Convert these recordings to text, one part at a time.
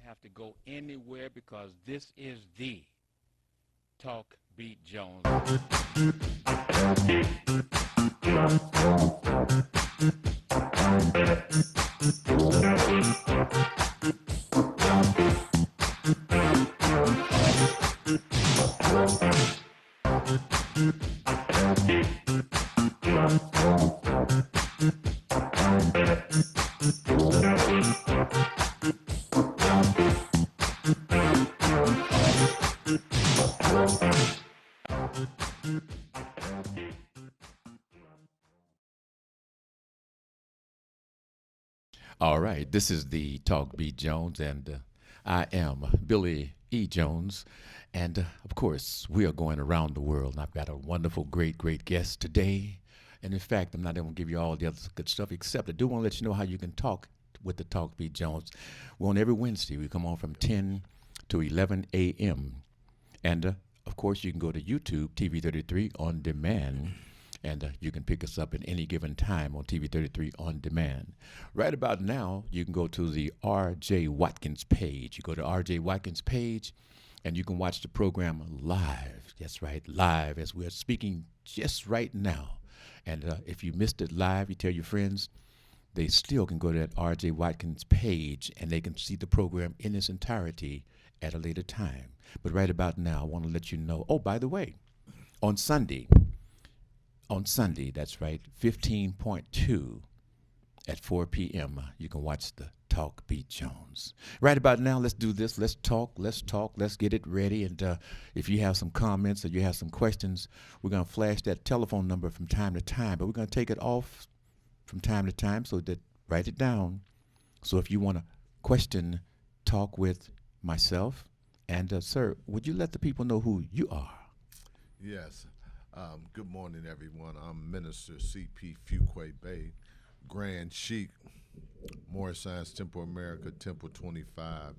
have to go anywhere because this is the Talk Beat Jones. All right, this is the Talk Beat Jones, and I am Billy E. Jones. And of course, we are going around the world, and I've got a wonderful, great guest today. And in fact, I'm not even going to give you all the other good stuff, except I do want to let you know how you can talk with the Talk Beat Jones. We're on every Wednesday. We come on from 10 to 11 a.m. And of course, you can go to YouTube, TV33 on demand, and you can pick us up at any given time on TV33 on demand. Right about now, you can go to the R.J. Watkins page. You go to R.J. Watkins page, and you can watch the program live. That's right, live as we're speaking just right now. And if you missed it live, you tell your friends, they still can go to that R.J. Watkins page and they can see the program in its entirety at a later time. But right about now, I want to let you know. Oh, by the way, on Sunday, that's right, 15.2 at 4 p.m., you can watch the Talk Beat Jones. Right about now, let's do this. Let's talk, let's get it ready. And if you have some comments or you have some questions, we're going to flash that telephone number from time to time, but we're going to take it off from time to time so that write it down. So if you want to question, talk with myself, and sir, would you let the people know who you are? Yes. Good morning, everyone. I'm Minister C.P. Fuquay Bay, Grand Sheik, Morris Science Temple America, Temple 25,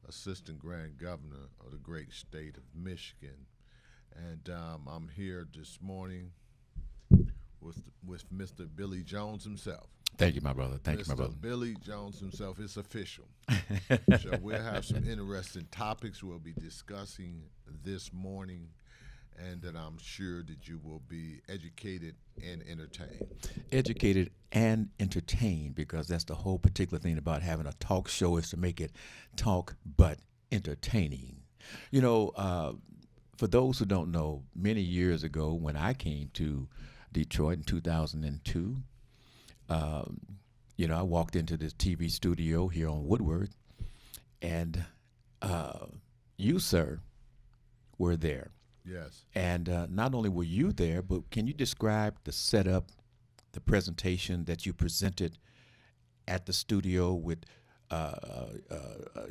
Assistant Grand Governor of the great state of Michigan. And I'm here this morning with Mr. Billy Jones himself. Thank you, my brother. Thank you, my brother. Mr. Billy Jones himself. It's official. So we'll have some interesting topics we'll be discussing this morning, and that I'm sure that you will be educated and entertained. Educated and entertained, because that's the whole particular thing about having a talk show is to make it talk but entertaining. You know, for those who don't know, many years ago when I came to Detroit in 2002, I walked into this TV studio here on Woodward, and you, sir, were there. Yes. And not only were you there, but can you describe the setup, the presentation that you presented at the studio with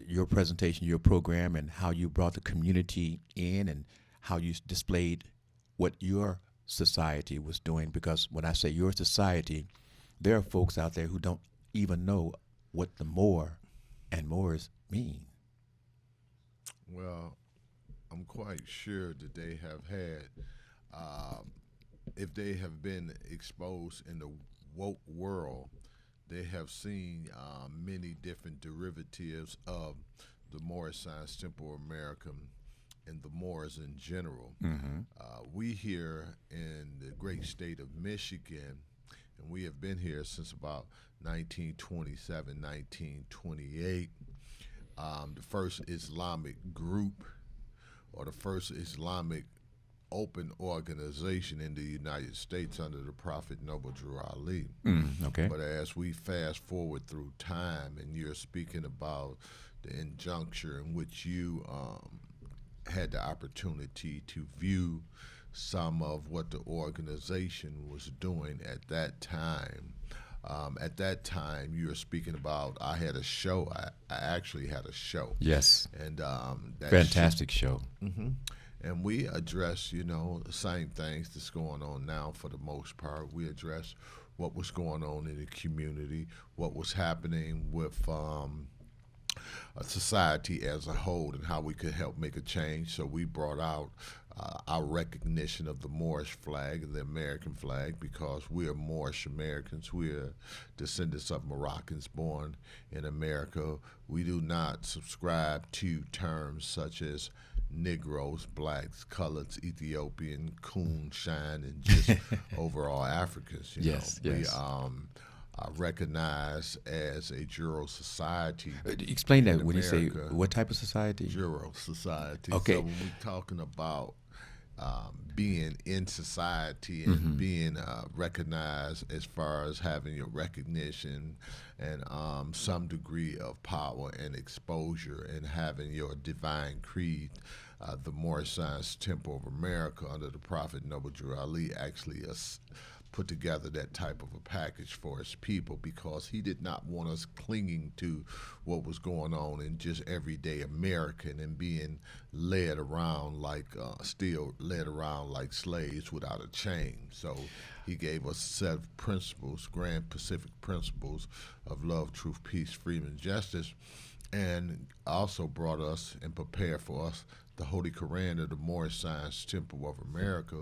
your presentation, your program, and how you brought the community in and how you displayed what your society was doing? Because when I say your society, there are folks out there who don't even know what the Moor and Moors mean. Well, I'm quite sure that they have had, if they have been exposed in the woke world, they have seen many different derivatives of the Morris Science Temple American and the Moors in general. Mm-hmm. We here in the great state of Michigan, and we have been here since about 1927, 1928. The first Islamic group, or the first Islamic open organization in the United States under the Prophet Noble Drew Ali. Okay. But as we fast forward through time, and you're speaking about the injuncture in which you had the opportunity to view some of what the organization was doing at that time. At that time, you were speaking about. I had a show. I actually had a show. Yes. And that Fantastic show. and we address, the same things that's going on now for the most part. We address what was going on in the community, what was happening with society as a whole, and how we could help make a change. So we brought out our recognition of the Moorish flag and the American flag, because we are Moorish Americans. We are descendants of Moroccans born in America. We do not subscribe to terms such as Negroes, blacks, coloreds, Ethiopian, coon, shine, and just overall Africans. Yes, We yes. are recognized as a Juro society. Explain that in when you say America. what type of society? Juro society. Okay. So when we're talking about being in society and Mm-hmm. being recognized as far as having your recognition and some degree of power and exposure and having your divine creed, the Moorish Science Temple of America under the Prophet Noble Drew Ali actually put together that type of a package for his people, because he did not want us clinging to what was going on in just everyday American and being led around like still led around like slaves without a chain. So he gave us a set of principles, grand Pacific principles of love, truth, peace, freedom, and justice, and also brought us and prepared for us the Holy Quran of the Moorish Science Temple of America.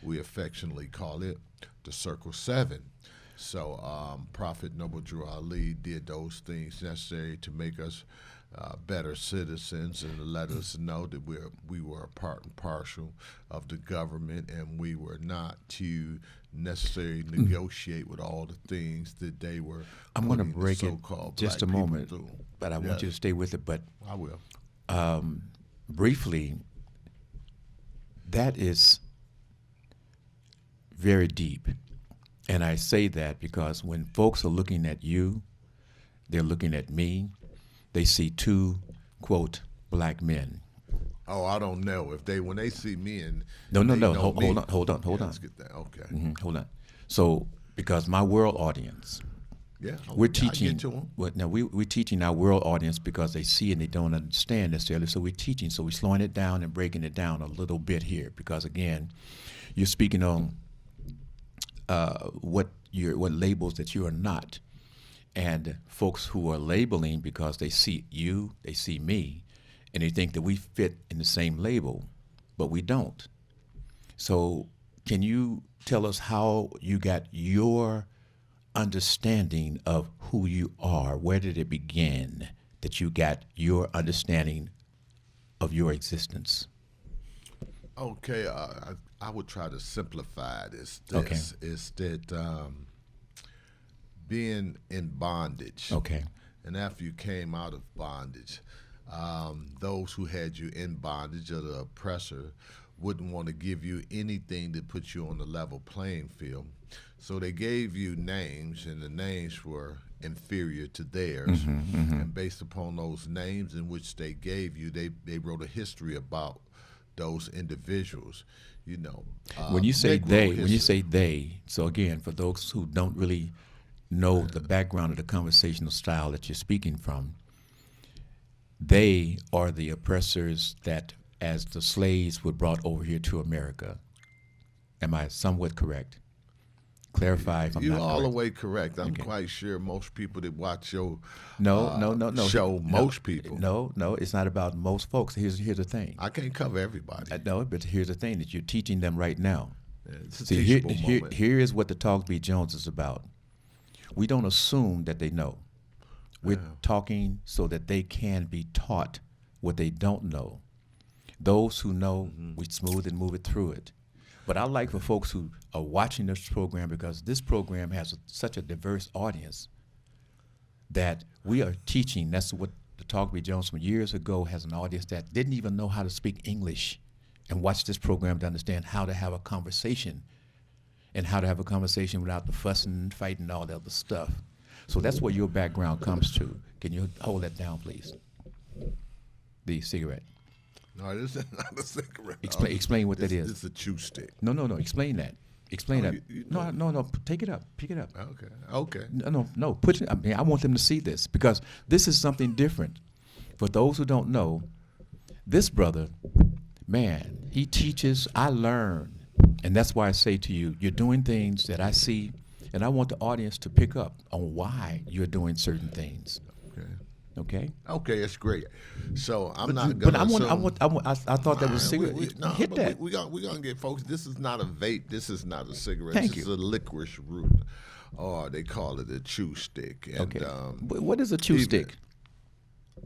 We affectionately call it the Circle 7. So Prophet Noble Drew Ali did those things necessary to make us better citizens and to let us know that we were a part and parcel of the government, and we were not to necessarily negotiate with all the things that they were. I'm going to putting the break it so-called just a black people moment, through. but I want Yes. you to stay with it. But I will. briefly, that is very deep. And I say that because when folks are looking at you, they're looking at me, they see two, quote, black men. Oh, I don't know if when they see me and No, they know hold me- on. Yeah, let's get that. Okay. Hold on. So, because my world audience, Yeah, we're I teaching. get to 'em. We're teaching our world audience because they see and they don't understand necessarily. So we're teaching. So we're slowing it down and breaking it down a little bit here, because again, you're speaking on what labels that you are not, and folks who are labeling because they see you, they see me, and they think that we fit in the same label, but we don't. So can you tell us how you got your understanding of who you are? Where did it begin that you got your understanding of your existence? Okay, I would try to simplify this. Okay. Is that being in bondage. Okay. And after you came out of bondage, those who had you in bondage or the oppressor wouldn't want to give you anything that put you on the level playing field. So they gave you names, and the names were inferior to theirs. And based upon those names in which they gave you, they wrote a history about those individuals. You know, When you say Negro they, when you history. say they, so again, for those who don't really know the background of the conversational style that you're speaking from, they are the oppressors that, as the slaves were brought over here to America. Am I somewhat correct? Clarify if I'm You're not all the correct. way correct. I'm Okay. quite sure most people that watch your No. show, No, most people. No, it's not about most folks. Here's the thing. I can't cover everybody. No, but here's the thing that you're teaching them right now. It's a See, teachable moment. here is what the Talk Beat Jones is about. We don't assume that they know. We're talking so that they can be taught what they don't know. Those who know, we smooth and move it through it. But I like for folks who are watching this program, because this program has such a diverse audience, that we are teaching. That's what the Talk Beat Jones from years ago has an audience that didn't even know how to speak English, and watch this program to understand how to have a conversation, and how to have a conversation without the fussing, fighting, and all that other stuff. So that's where your background comes to. Can you hold that down, please? The cigarette. No, this is not a cigarette. Explain what that is. This is a chew stick. No. Explain that. Explain Oh, that. you No. Take it up. Pick it up. Okay. No. Put it. I mean, I want them to see this, because this is something different. For those who don't know, this brother, man, he teaches. I learn, and that's why I say to you, you're doing things that I see, and I want the audience to pick up on why you're doing certain things. Okay. Okay. Okay, it's great. So I'm not But gonna. I thought that was cigarette. Hit that. We're gonna get folks. This is not a vape. This is not a cigarette. Thank this you. is a licorice root, or they call it a chew stick. And, Okay. What is a chew stick?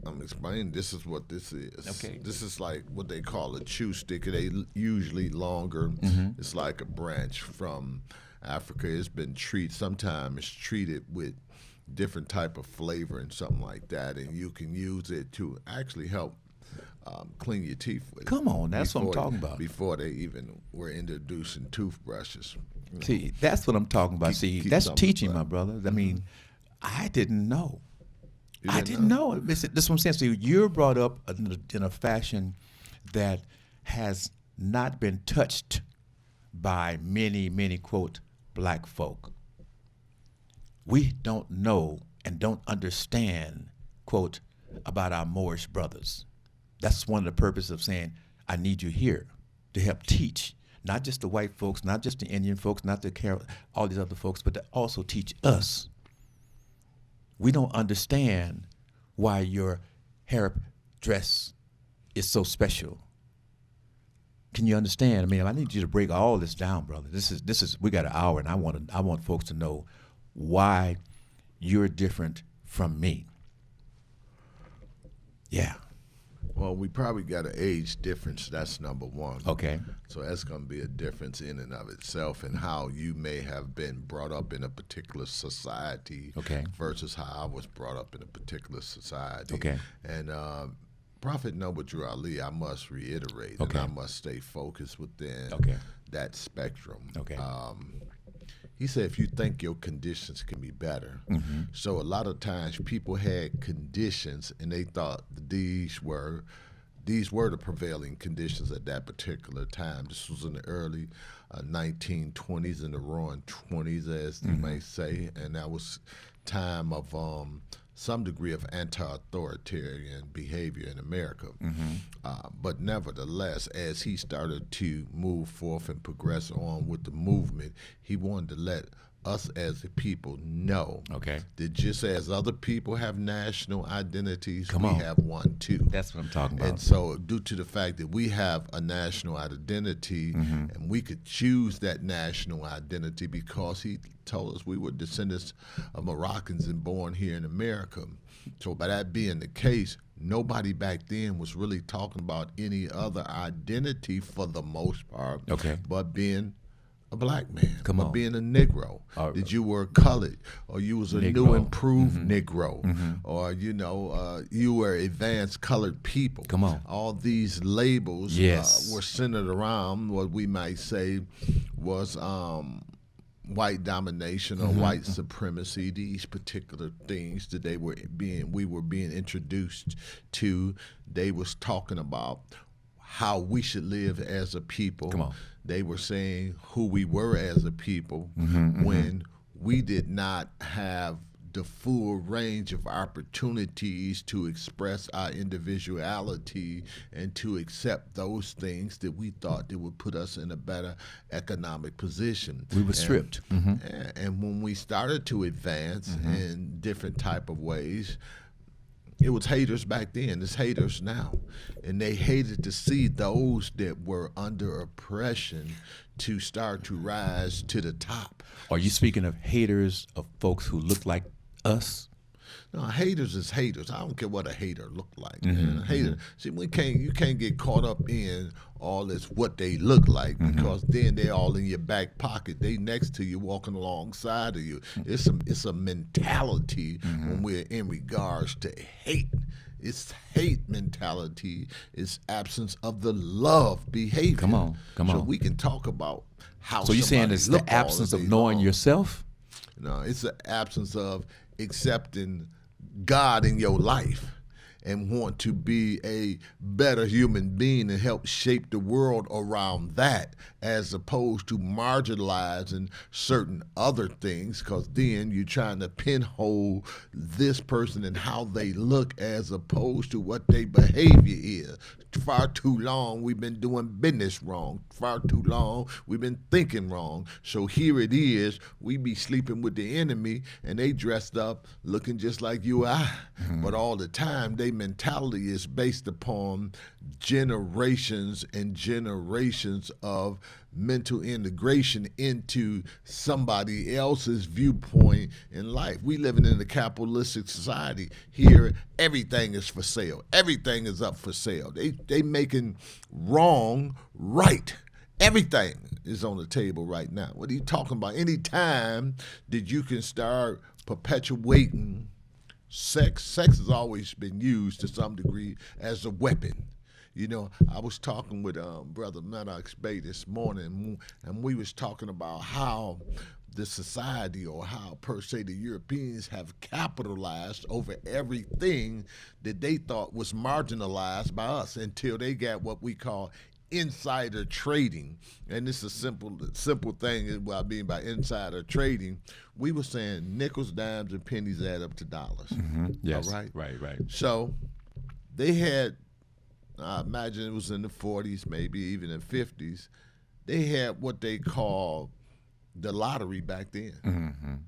I'm explaining. This is what this is. Okay. This is like what they call a chew stick. They usually longer. It's like a branch from Africa. It's been treated. Sometimes it's treated with different type of flavor and something like that, and you can use it to actually help clean your teeth with. Come on, that's what I'm talking about. Before they even were introducing toothbrushes. See, that's what I'm talking about. Keep That's something teaching, fun. my brother. I mean, I didn't know. You I didn't know. This is what I'm saying. So you're brought up in a fashion that has not been touched by many, many, quote, black folk. We don't know and don't understand, quote, about our Moorish brothers. That's one of the purposes of saying, I need you here to help teach, not just the white folks, not just the Indian folks, not the all these other folks, but to also teach us. We don't understand why your hair dress is so special. Can you understand? I mean, I need you to break all this down, brother. This is we got an hour, and I want folks to know why you're different from me. Yeah. Well, we probably got an age difference. That's number one. Okay. So that's going to be a difference in and of itself, and how you may have been brought up in a particular society Okay. versus how I was brought up in a particular society. Okay. And Prophet Noble Drew Ali, I must reiterate, Okay. and I must stay focused within Okay. that spectrum. Okay. He said, if you think your conditions can be better. So a lot of times people had conditions and they thought these were the prevailing conditions at that particular time. This was in the early 1920s and the roaring 20s, as you may say, and that was time of some degree of anti-authoritarian behavior in America. But nevertheless, as he started to move forth and progress on with the movement, he wanted to let us as a people know Okay. that just as other people have national identities, Come we on. have one too. That's what I'm talking about. And so, due to the fact that we have a national identity, and we could choose that national identity because he told us we were descendants of Moroccans and born here in America. So, by that being the case, nobody back then was really talking about any other identity for the most part, Okay. but being a black man, Come or on. being a Negro, that you were colored, or you was a new Negro. improved Negro, or you were advanced colored people. Come on. All these labels Yes. were centered around what we might say was white domination or white supremacy. These particular things that we were being introduced to. They was talking about how we should live as a people. Come on. They were saying who we were as a people when we did not have the full range of opportunities to express our individuality and to accept those things that we thought that would put us in a better economic position. We were stripped. And when we started to advance in different type of ways, it was haters back then. It's haters now. And they hated to see those that were under oppression to start to rise to the top. Are you speaking of haters of folks who look like us? No, haters is haters. I don't care what a hater look like. Man. A hater. See, you can't get caught up in all this what they look like, because then they're all in your back pocket. They next to you, walking alongside of you. It's a mentality when we're in regards to hate. It's hate mentality. It's absence of the love behavior. Come on. So we can talk about how. So you're saying somebody it's look the all absence day of knowing long. yourself? No, it's the absence of accepting God in your life. and want to be a better human being and help shape the world around that, as opposed to marginalizing certain other things, because then you're trying to pinhole this person and how they look as opposed to what their behavior is. Far too long we've been doing business wrong. Far too long we've been thinking wrong. So here it is, we be sleeping with the enemy and they dressed up looking just like you or I. But all the time their mentality is based upon generations and generations of mental integration into somebody else's viewpoint in life. We living in a capitalistic society. Here, everything is for sale. Everything is up for sale. They making wrong right. Everything is on the table right now. What are you talking about? Any time that you can start perpetuating sex has always been used to some degree as a weapon. You know, I was talking with Brother Maddox Bay this morning, and we was talking about how the society, or how per se the Europeans have capitalized over everything that they thought was marginalized by us, until they got what we call insider trading. And this is a simple thing is what I mean by insider trading. We were saying nickels, dimes, and pennies add up to dollars. Yes. All right? Right. So they had, I imagine it was in the 40s, maybe even in 50s, they had what they call the lottery back then.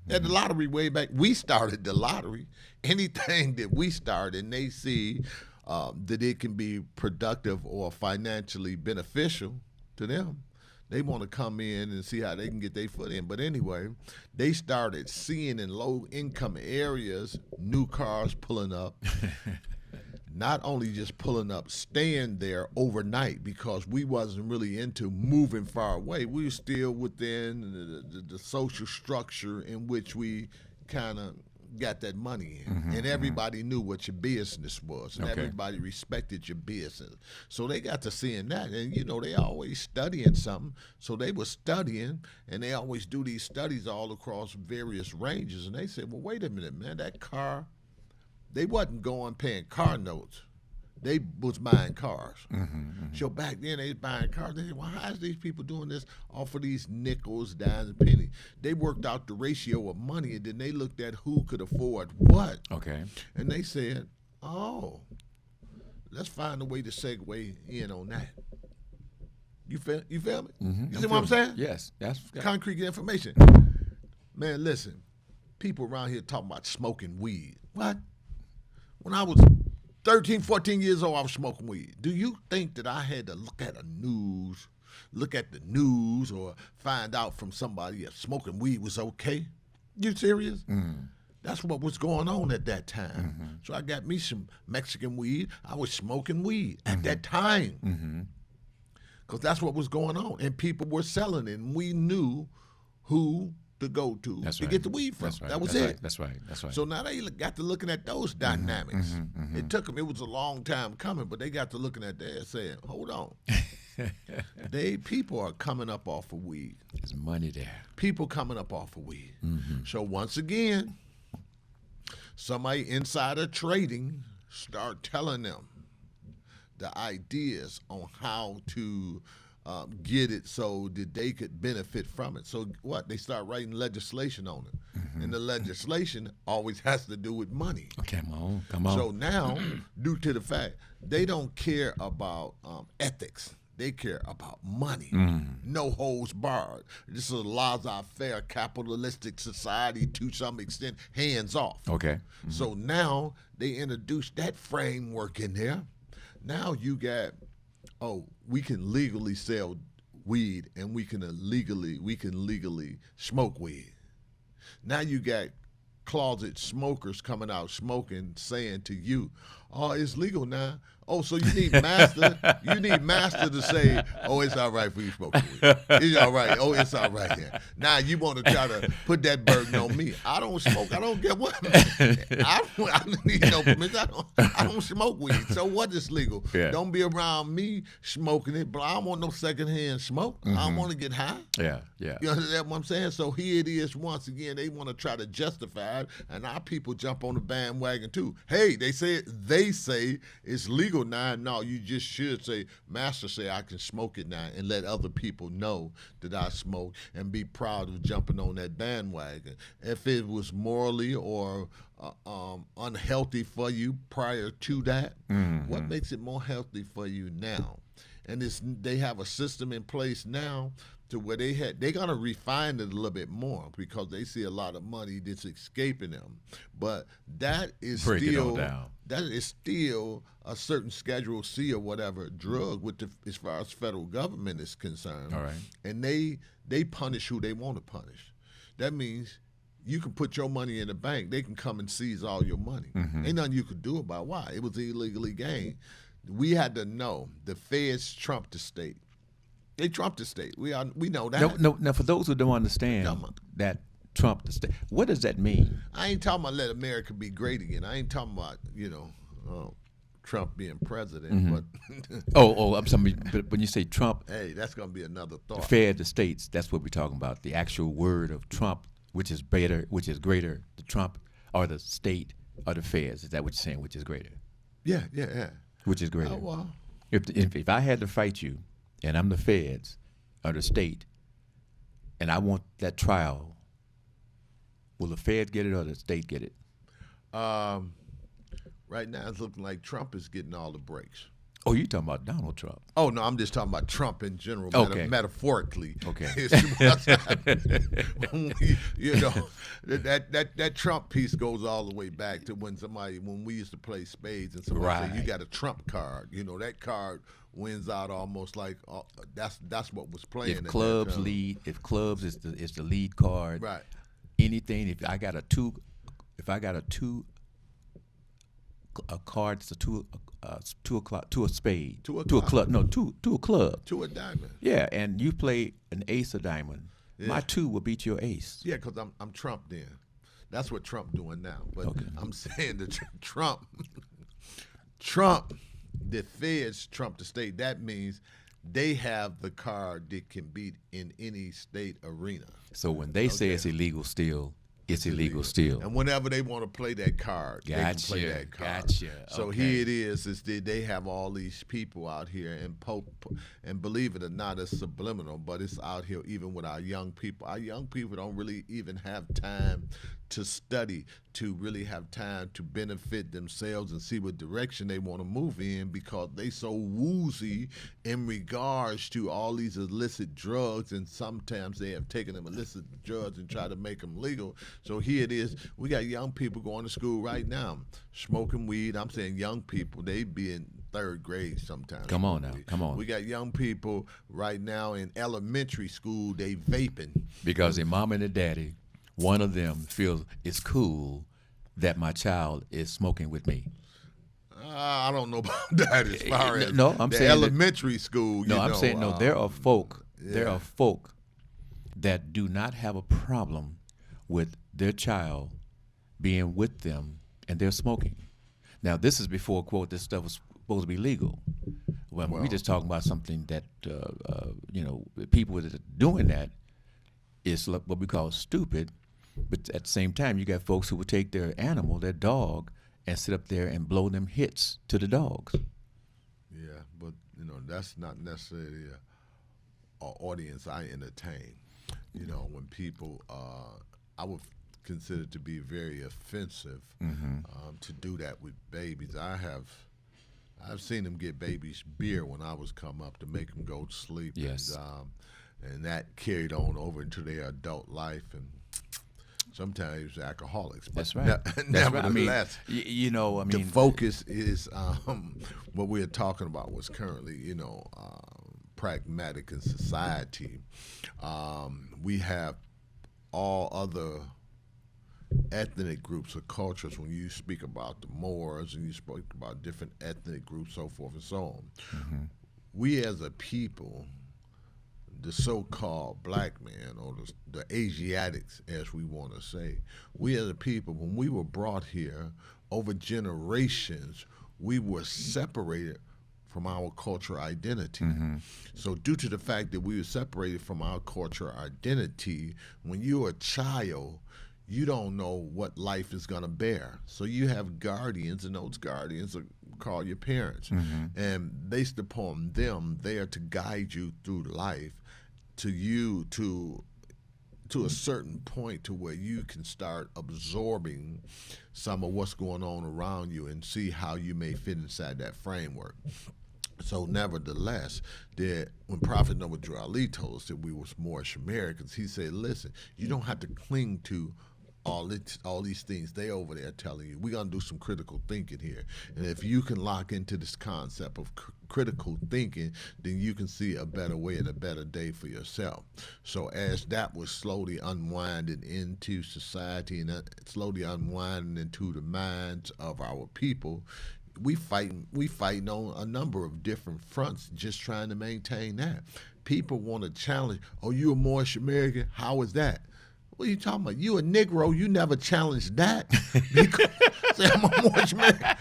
And the lottery way back, we started the lottery. Anything that we start and they see that it can be productive or financially beneficial to them, they want to come in and see how they can get their foot in. But anyway, they started seeing in low-income areas new cars pulling up. Not only just pulling up, staying there overnight, because we wasn't really into moving far away. We were still within the social structure in which we kind of got that money in. And everybody knew what your business was, and everybody respected your business. So they got to seeing that, and you know, they always studying something. So they were studying, and they always do these studies all across various ranges. And they said, well, wait a minute, man, that car, they wasn't going paying car notes. They was buying cars. So back then they was buying cars. They said, well, how is these people doing this off of these nickels, dimes, and pennies? They worked out the ratio of money, and then they looked at who could afford what. Okay. And they said, oh, let's find a way to segue in on that. You feel me? You see what I'm saying? Yes. That's Concrete information. Man, listen, people around here talking about smoking weed. What? When I was 13, 14 years old, I was smoking weed. Do you think that I had to look at the news or find out from somebody that smoking weed was okay? You serious? That's what was going on at that time. So I got me some Mexican weed. I was smoking weed at that time. Because that's what was going on. And people were selling it, and we knew who to go to get the weed from. That was it. That's right. So now they got to looking at those dynamics. It took them, it was a long time coming, but they got to looking at that and saying, hold on. People are coming up off of weed. There's money there. People coming up off of weed. So once again, somebody insider trading start telling them the ideas on how to get it so that they could benefit from it. So what? They start writing legislation on it. And the legislation always has to do with money. Come on. So now, due to the fact they don't care about ethics, they care about money. No holds barred. This is a laissez-faire capitalistic society to some extent, hands off. Okay. So now they introduced that framework in there. Now you got, we can legally sell weed, and we can legally smoke weed. Now you got closet smokers coming out smoking, saying to you, oh, it's legal now. Oh, so you need master to say, oh, it's all right for you smoking weed. It's all right. Oh, it's all right here. Now you want to try to put that burden on me. I don't smoke. I don't get what. I don't need no permission. I don't smoke weed. So what is legal? Yeah. Don't be around me smoking it, but I don't want no secondhand smoke. I don't want to get high. Yeah. You understand what I'm saying? So here it is once again. They want to try to justify it, and our people jump on the bandwagon too. Hey, they say it they say it's legal now. No, you just should say, Master say I can smoke it now, and let other people know that I smoke, and be proud of jumping on that bandwagon. If it was morally or unhealthy for you prior to that, what makes it more healthy for you now? And they have a system in place now to where they're gonna refine it a little bit more, because they see a lot of money that's escaping them. But that is Break it on still down. that is still a certain Schedule C or whatever drug as far as federal government is concerned. All right. And they punish who they want to punish. That means you can put your money in the bank, they can come and seize all your money. Ain't nothing you could do about it. Why? It was illegally gained. We had to know the feds trumped the state. They trumped the state. We know that. No. Now, for those who don't understand Come on. that Trump the state, what does that mean? I ain't talking about let America be great again. I ain't talking about Trump being president. But I'm sorry. But when you say Trump, hey, that's gonna be another the thought. Fed, the states, that's what we're talking about. The actual word of Trump, which is greater, the Trump or the state or the feds. Is that what you're saying? Which is greater? Yeah. Which is greater? Oh, well. If I had to fight you, and I'm the feds or the state, and I want that trial, will the feds get it or the state get it? Right now, it's looking like Trump is getting all the breaks. Oh, you talking about Donald Trump? Oh no, I'm just talking about Trump in general, Okay. metaphorically. Okay. that Trump piece goes all the way back to when we used to play spades, and somebody said, you got a Trump card. That card wins out almost like that's what was playing. If clubs lead, if clubs is the lead card, right? Anything. If I got a card, it's a 2 o'clock to a spade, to a club, to a club, to a diamond. Yeah, and you play an ace of diamond. Yeah. My 2 will beat your ace. Yeah, because I'm Trump then. That's what Trump doing now. But okay. I'm saying that Trump, the feds trump the state. That means they have the card that can beat in any state arena. So when they say it's illegal still, it's illegal still. And whenever they want to play that card, they can play that card. So here it is that they have all these people out here, and believe it or not, it's subliminal, but it's out here even with our young people. Our young people don't really even have time to study, to really have time to benefit themselves and see what direction they want to move in, because they so woozy in regards to all these illicit drugs, and sometimes they have taken them illicit drugs and try to make them legal. So here it is. We got young people going to school right now, smoking weed. I'm saying young people, they be in 3rd grade sometimes. Come on now, come on. We got young people right now in elementary school, they vaping. Because their mom and their daddy, one of them feels it's cool that my child is smoking with me. I don't know about that as far as I'm the saying elementary school. I'm saying no. There are folk. Yeah. There are folk that do not have a problem with their child being with them and they're smoking. Now, this is before, quote, this stuff was supposed to be legal. Well, we're just talking about something that people that are doing that is what we call stupid. But at the same time, you got folks who would take their animal, their dog, and sit up there and blow them hits to the dogs. Yeah, but that's not necessarily an audience I entertain. When people, I would consider to be very offensive to do that with babies. I've seen them get babies beer when I was come up to make them go to sleep. Yes. And that carried on over into their adult life, and sometimes alcoholics. But that's right. Nevertheless, right. The focus is what we're talking about was currently, pragmatic in society. We have all other ethnic groups or cultures. When you speak about the Moors and you speak about different ethnic groups, so forth and so on, we as a people, the so-called black man, or the Asiatics, as we want to say, we as a people, when we were brought here over generations, we were separated from our cultural identity. So due to the fact that we were separated from our cultural identity, when you're a child, you don't know what life is going to bear. So you have guardians, and those guardians are called your parents. And based upon them, they are to guide you through life to a certain point to where you can start absorbing some of what's going on around you and see how you may fit inside that framework. So nevertheless, when Prophet Noah Drew Ali told us that we was Moorish Americans, he said, listen, you don't have to cling to all these things they over there telling you. We're going to do some critical thinking here. And if you can lock into this concept of critical thinking, then you can see a better way and a better day for yourself. So as that was slowly unwinding into society and slowly unwinding into the minds of our people, we fighting on a number of different fronts just trying to maintain that. People want to challenge, oh, you a Moorish American? How is that? What are you talking about? You a Negro, you never challenged that. Because, say I'm a Moorish American.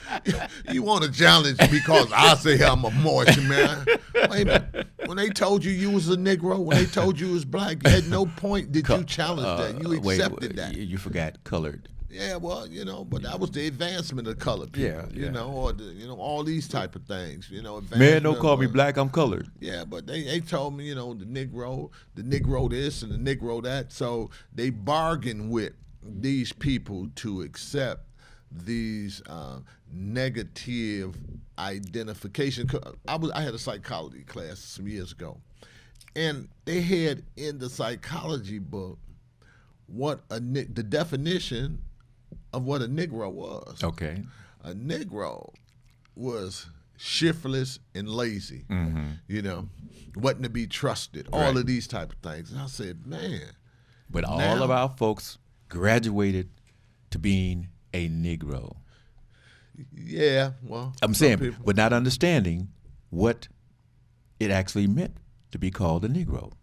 You want to challenge because I say I'm a Moorish American. Wait a minute. When they told you was a Negro, when they told you was black, at no point did you challenge that. You accepted that. You forgot colored. Yeah, well, but that was the advancement of colored people, or all these type of things, Man, don't call me black, I'm colored. Yeah, but they told me, the Negro this and the Negro that, so they bargained with these people to accept these negative identification. I had a psychology class some years ago, and they had in the psychology book the definition of what a Negro was. Okay. A Negro was shiftless and lazy, wasn't to be trusted, all of these type of things. And I said, man. But all of our folks graduated to being a Negro. Yeah, well. I'm saying, but not understanding what it actually meant to be called a Negro.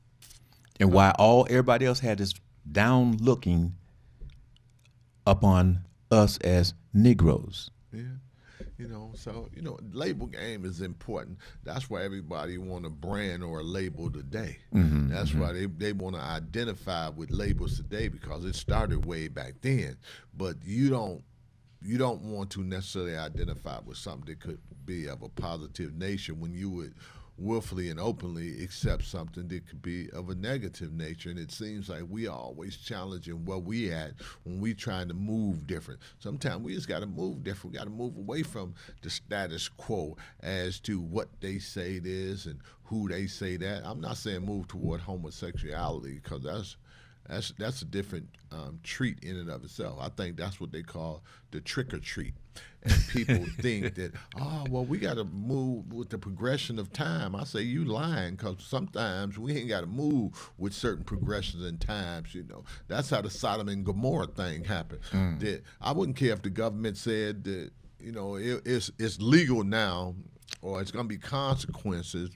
And why everybody else had this down looking upon us as Negroes. Yeah. So label game is important. That's why everybody want a brand or a label today. That's why they want to identify with labels today, because it started way back then. But you don't want to necessarily identify with something that could be of a positive nature when you would willfully and openly accept something that could be of a negative nature. And it seems like we are always challenging where we at when we trying to move different. Sometimes we just got to move different. We got to move away from the status quo as to what they say it is and who they say that. I'm not saying move toward homosexuality, because that's a different treat in and of itself. I think that's what they call the trick or treat. And people think that, we got to move with the progression of time. I say you lying, because sometimes we ain't got to move with certain progressions in times. That's how the Sodom and Gomorrah thing happened. That I wouldn't care if the government said that it's legal now, or it's going to be consequences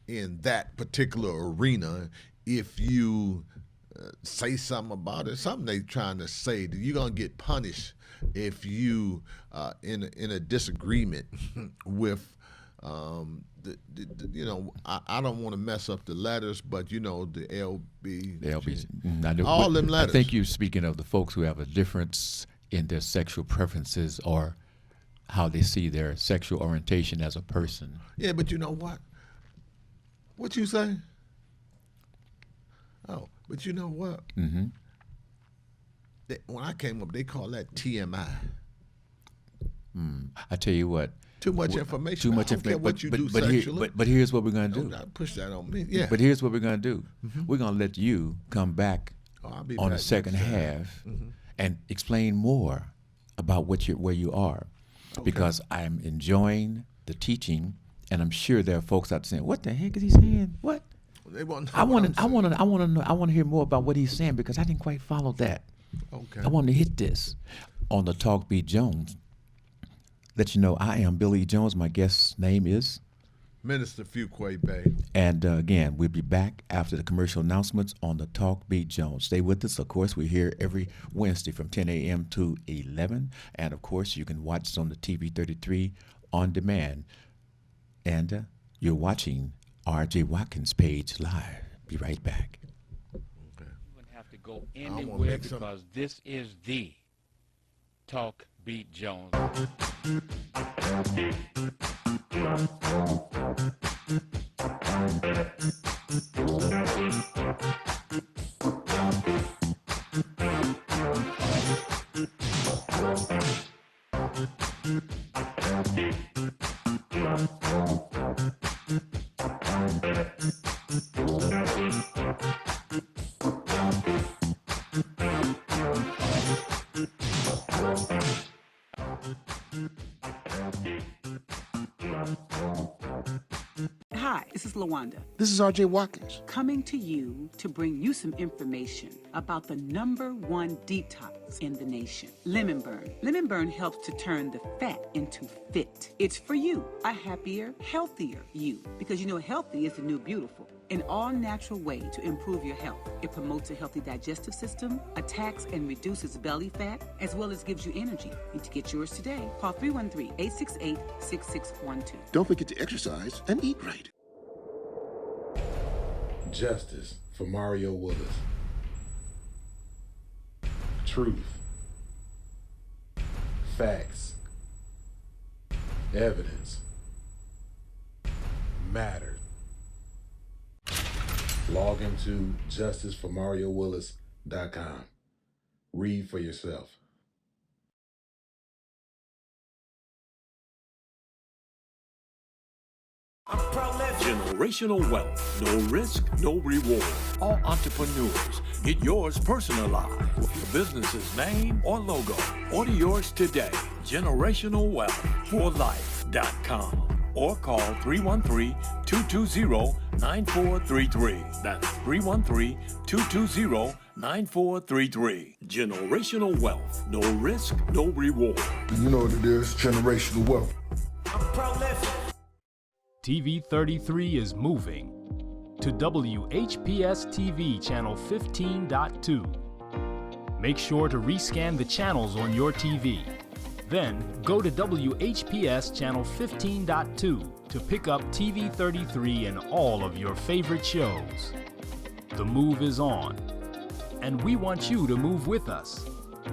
in that particular arena if you say something about it. Something they trying to say that you're gonna get punished if you in a disagreement with I don't want to mess up the letters, but the LB, all them letters. I think you're speaking of the folks who have a difference in their sexual preferences or how they see their sexual orientation as a person. Yeah, but you know what? What you say? Oh, but you know what? When I came up, they call that TMI. I tell you what. Too much information. Too much information. What you do sexually. But here's what we're going to do. Don't push that on me. Yeah. But here's what we're going to do. We're going to let you come back on the second half and explain more about where you are. Okay. Because I'm enjoying the teaching, and I'm sure there are folks out there saying, "What the heck is he saying? What?" They want I want to hear more about what he's saying, because I didn't quite follow that. Okay. I want to hit this on the Talk Beat Jones. Let you know I am Billy Jones. My guest's name is Minister Fuquay Bay. And again, we'll be back after the commercial announcements on the Talk Beat Jones. Stay with us. Of course, we're here every Wednesday from 10 a.m. to 11. And of course, you can watch us on the TV 33 on demand. And you're watching R.J. Watkins' page live. Be right back. You wouldn't have have to go wanna anywhere make some- because this is the Talk Beat Jones. Hi, this is LaWanda, This is RJ Watkins. coming to you to bring you some information about the #1 detox in the nation, Lemon Burn. Lemon Burn helps to turn the fat into fit. It's for you, a happier, healthier you, because you know healthy is the new beautiful. An all-natural way to improve your health. It promotes a healthy digestive system, attacks and reduces belly fat, as well as gives you energy. Need to get yours today. Call 313-868-6612. Don't forget to exercise and eat right. Justice for Mario Willis. Truth. Facts. Evidence. Mattered. Log into justiceformariowillis.com. Read for yourself. Generational wealth. No risk, no reward. All entrepreneurs, get yours personalized with your business's name or logo. Order yours today. GenerationalWealthForLife.com or call 313-220-9433. That's 313-220-9433. Generational wealth. No risk, no reward. You know what it is, generational wealth. TV 33 is moving to WHPS TV channel 15.2. Make sure to rescan the channels on your TV. Then go to WHPS channel 15.2 to pick up TV 33 and all of your favorite shows. The move is on, and we want you to move with us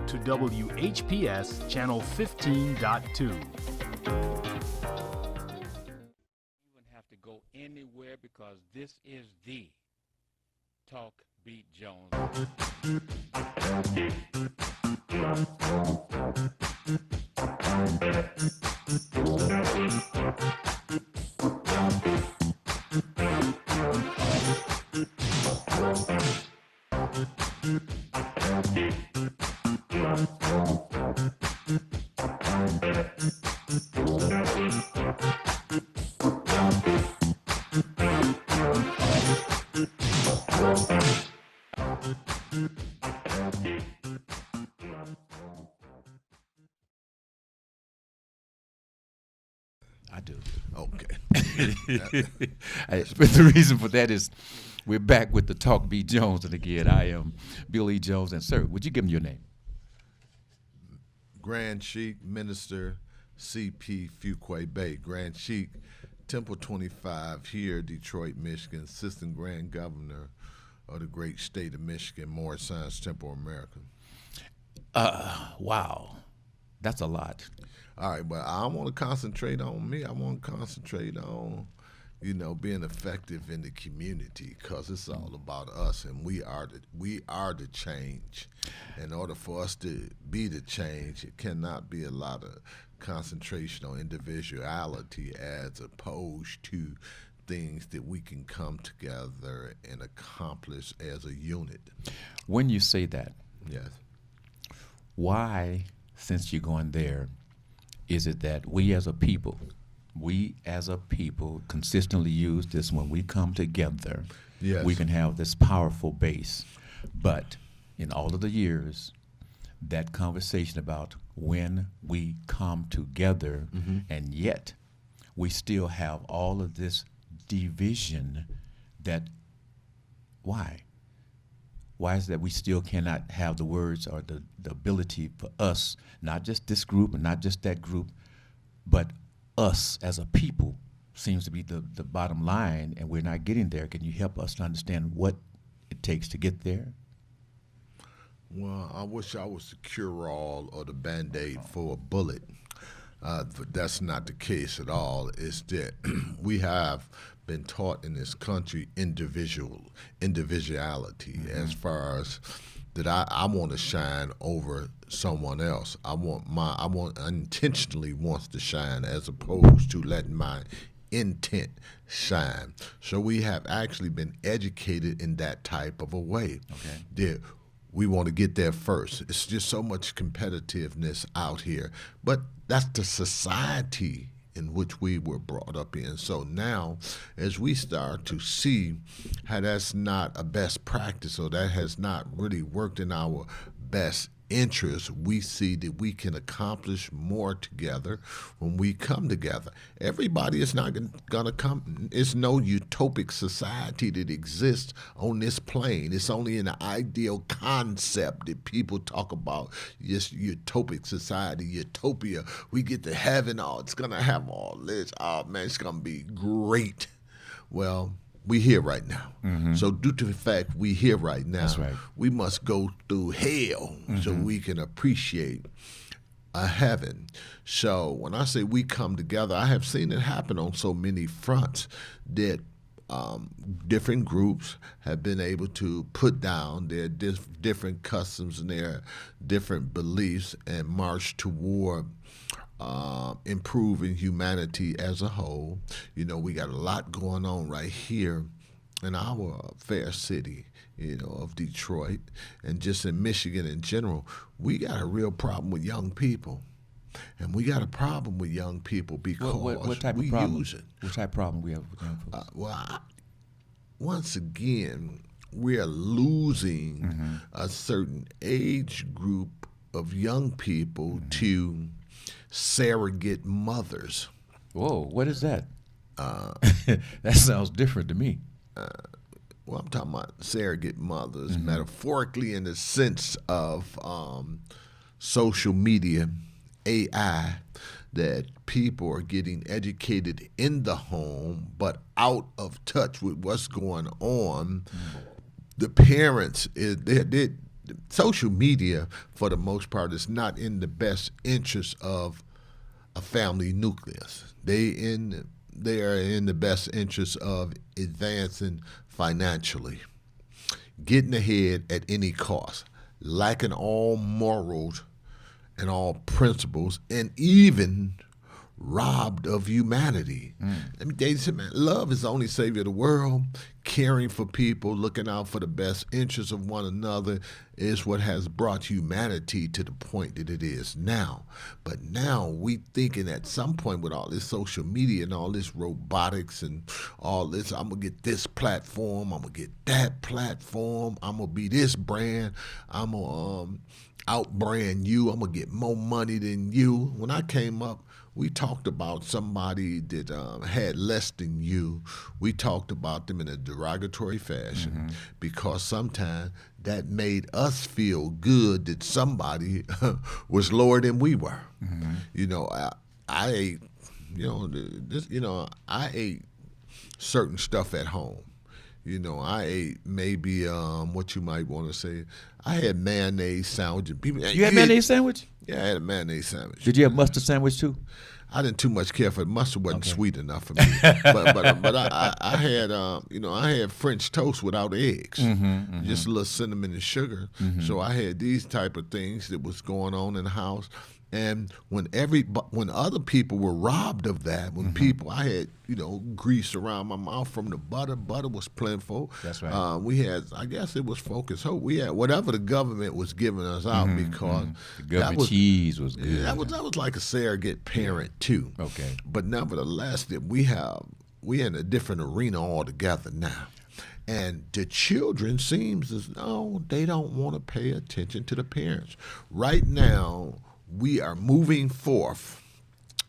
to WHPS channel 15.2. Go anywhere because this is the Talk Beat Jones. I do. Okay. But the reason for that is we're back with the Talk Beat Jones, and again, I am Bill E. Jones. And sir, would you give him your name? Grand Sheik, Minister C.P. Fuquay Bay. Grand Sheik, Temple 25 here, Detroit, Michigan, Assistant Grand Governor of the great state of Michigan, Morris Science Temple America. Wow, that's a lot. All right, but I want to concentrate on me. I want to concentrate on, being effective in the community, because it's all about us, and we are the change. In order for us to be the change, it cannot be a lot of concentration on individuality as opposed to things that we can come together and accomplish as a unit. When you say that, Yes. why, since you're going there, is it that we as a people consistently use this when we come together? Yes. We can have this powerful base. But in all of the years, that conversation about when we come together, and yet we still have all of this division, why? Why is that we still cannot have the words or the ability for us, not just this group and not just that group, but us as a people seems to be the bottom line, and we're not getting there. Can you help us to understand what it takes to get there? Well, I wish I was the cure-all or the Band-Aid for a bullet. But that's not the case at all. It's that we have been taught in this country individuality as far as that I want to shine over someone else. I intentionally wants to shine as opposed to letting my intent shine. So we have actually been educated in that type of a way. Okay. That we want to get there first. It's just so much competitiveness out here. But that's the society in which we were brought up in. So now, as we start to see how that's not a best practice or that has not really worked in our best interest, we see that we can accomplish more together when we come together. Everybody is not going to come. It's no utopic society that exists on this plane. It's only an ideal concept that people talk about. This utopic society, utopia. We get to heaven. Oh, it's going to have all this. Oh, man, it's going to be great. Well, we here right now. So due to the fact we here right now, That's right. we must go through hell so we can appreciate a heaven. So when I say we come together, I have seen it happen on so many fronts that different groups have been able to put down their different customs and their different beliefs and march toward improving humanity as a whole. You know, we got a lot going on right here in our fair city, you know, of Detroit, and just in Michigan in general. We got a real problem with young people. And we got a problem with young people because What type we of problem? use it. What type of problem we have with young folks? Once again, we are losing a certain age group of young people to surrogate mothers. Whoa, what is that? That sounds different to me. Well, I'm talking about surrogate mothers, metaphorically in the sense of social media, AI, that people are getting educated in the home but out of touch with what's going on. The parents, social media, for the most part, is not in the best interest of a family nucleus. They are in the best interest of advancing financially, getting ahead at any cost, lacking all morals and all principles, and even robbed of humanity. Let me tell you something, man. Love is the only savior of the world. Caring for people, looking out for the best interests of one another is what has brought humanity to the point that it is now. But now we thinking at some point with all this social media and all this robotics and all this, I'm going to get this platform, I'm going to get that platform, I'm going to be this brand, I'm going to outbrand you, I'm going to get more money than you. When I came up, we talked about somebody that had less than you. We talked about them in a derogatory fashion because sometimes that made us feel good that somebody was lower than we were. You know, I ate, I ate certain stuff at home. You know, I ate maybe what you might want to say. I had mayonnaise sandwich. You had mayonnaise sandwich? Yeah, I had a mayonnaise sandwich. Did you have mustard sandwich too? I didn't too much care for it. Mustard wasn't sweet enough for me. but I had I had French toast without eggs, just a little cinnamon and sugar. So I had these type of things that was going on in the house. And when other people were robbed of that, when people, I had, grease around my mouth from the butter. Butter was plentiful. That's right. We had, I guess it was Focus Hope. We had whatever the government was giving us out because The government cheese was good. that was like a surrogate parent too. Okay. But nevertheless, that we're in a different arena altogether now. And the children seems as though they don't want to pay attention to the parents. Right now, we are moving forth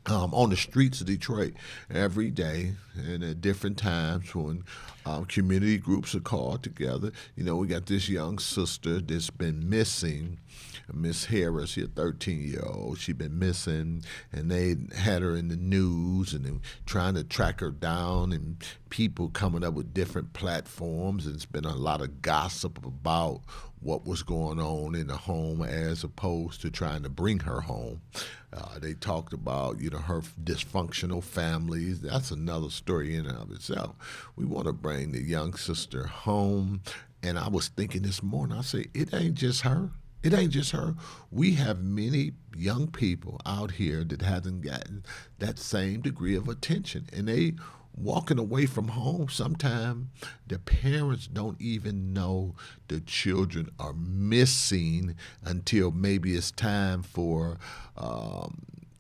on the streets of Detroit every day and at different times when community groups are called together. We got this young sister that's been missing, Miss Harris, she's a 13-year-old. She's been missing, and they had her in the news and they trying to track her down, and people coming up with different platforms. And it's been a lot of gossip about what was going on in the home as opposed to trying to bring her home. They talked about, her dysfunctional families. That's another story in and of itself. We want to bring the young sister home. And I was thinking this morning, I say, it ain't just her. It ain't just her. We have many young people out here that hasn't gotten that same degree of attention. And they walking away from home, sometimes the parents don't even know the children are missing until maybe it's time for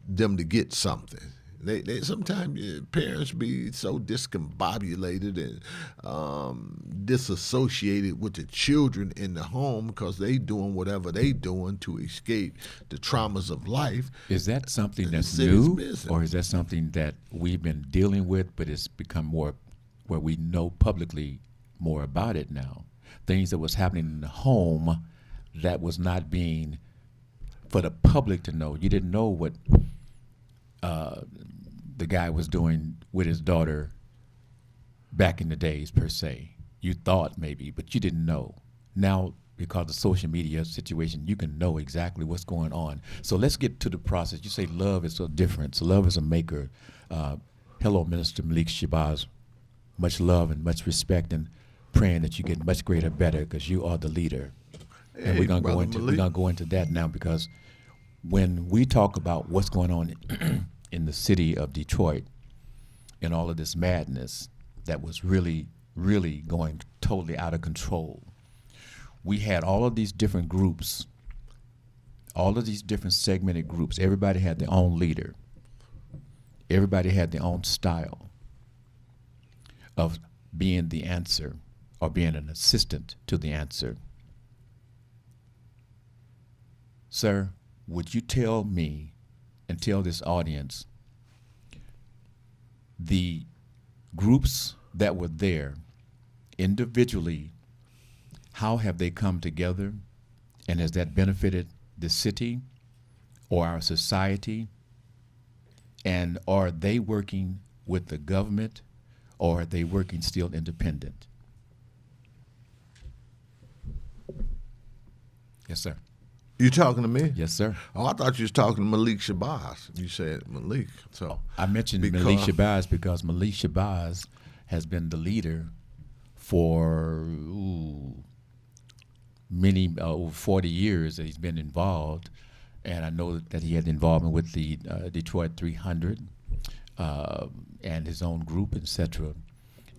them to get something. They sometimes parents be so discombobulated and disassociated with the children in the home because they doing whatever they doing to escape the traumas of life. Is that something that's city's new, missing. or is that something that we've been dealing with, but it's become more where we know publicly more about it now? Things that was happening in the home that was not being for the public to know. You didn't know what the guy was doing with his daughter back in the days, per se. You thought maybe, but you didn't know. Now, because of the social media situation, you can know exactly what's going on. So let's get to the process. You say love is so different. So love is a maker. Hello, Minister Malik Shabazz. Much love and much respect, and praying that you get much greater, better, because you are the leader. And Hey, we're gonna Brother go into that now, because when we talk about what's going on in the city of Detroit and all of this madness that was really, really going totally out of control, we had all of these different groups, all of these different segmented groups. Everybody had their own leader. Everybody had their own style of being the answer or being an assistant to the answer. Sir, would you tell me and tell this audience the groups that were there individually, how have they come together, and has that benefited the city or our society? And are they working with the government, or are they working still independent? Yes, sir. You talking to me? Yes, sir. Oh, I thought you was talking to Malik Shabazz. You said Malik. So I mentioned Malik Shabazz because Malik Shabazz has been the leader for many, over 40 years that he's been involved. And I know that he had involvement with the Detroit 300 and his own group, etc.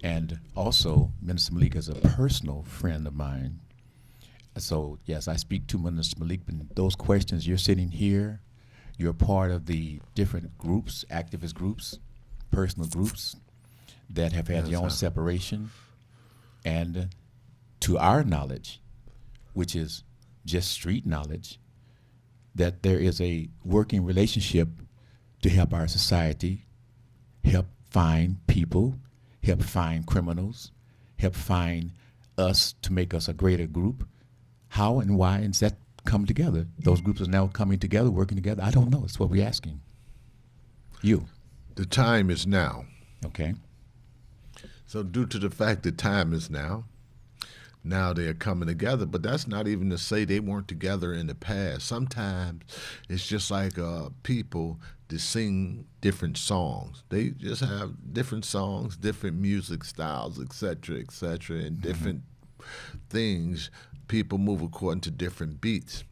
And also, Minister Malik is a personal friend of mine. So, yes, I speak to Minister Malik, but those questions, you're sitting here, you're part of the different groups, activist groups, personal groups that have had their own separation. And to our knowledge, which is just street knowledge, that there is a working relationship to help our society, help find people, help find criminals, help find us to make us a greater group. How and why does that come together? Those groups are now coming together, working together. I don't know. It's what we're asking. You. the time is now. Okay. So due to the fact that time is now they're coming together. But that's not even to say they weren't together in the past. Sometimes it's just like people that sing different songs. They just have different songs, different music styles, et cetera, and different things. People move according to different beats.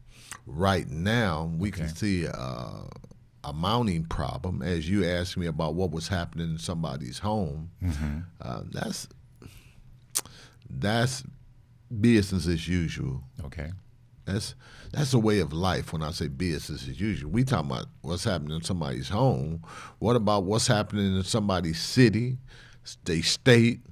Right now, we can see a mounting problem. As you asked me about what was happening in somebody's home, that's business as usual. Okay. That's a way of life. When I say business as usual, we talking about what's happening in somebody's home. What about what's happening in somebody's city, their state,